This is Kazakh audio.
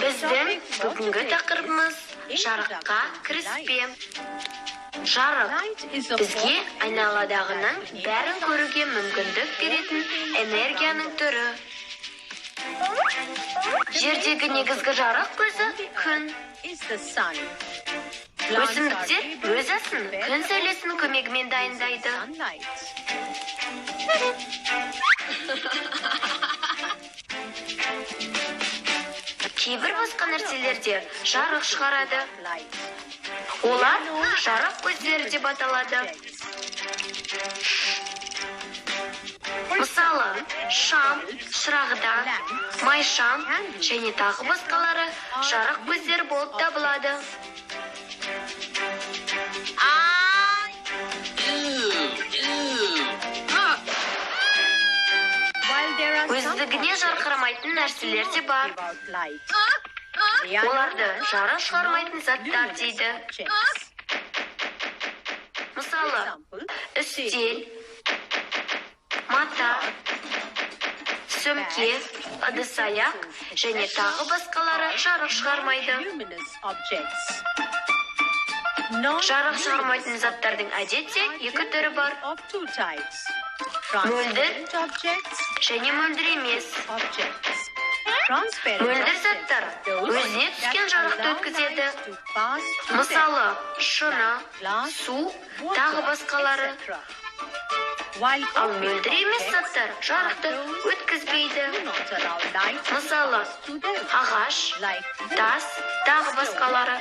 Біздің бүгінгі тақырыбымыз жарыққа кіріспе. Жарық бізге айналадағының бәрін көруге мүмкіндік беретін энергияның түрі. Жердегі негізгі жарық көзі күн. Өсімдіктер өз асын күн сәулесінің көмегімен дайындайды. Кейбір басқа нәрселерде жарық шығарады. Олар жарық көздері деп аталады. Мысалы, шам, шырағдан, майшам және тағы басқалары жарық көздері болып табылады. Өздігіне жарқырамайтын нәрселер де бар. Оларды жарық шығармайтын заттар дейді. Мысалы, үстел, мата, сөмке, ыдыс-аяқ және тағы басқалары жарық шығармайды. Жарық шығармайтын заттардың әдетте екі түрі бар. Мөлдір және мөлдір емес. Мөлдір заттар өзіне түскен жарықты өткізеді. Мысалы, шыны, су, тағы басқалары. Ал мөлдір емес заттар жарықты өткізбейді. Мысалы, ағаш, тас, тағы басқалары.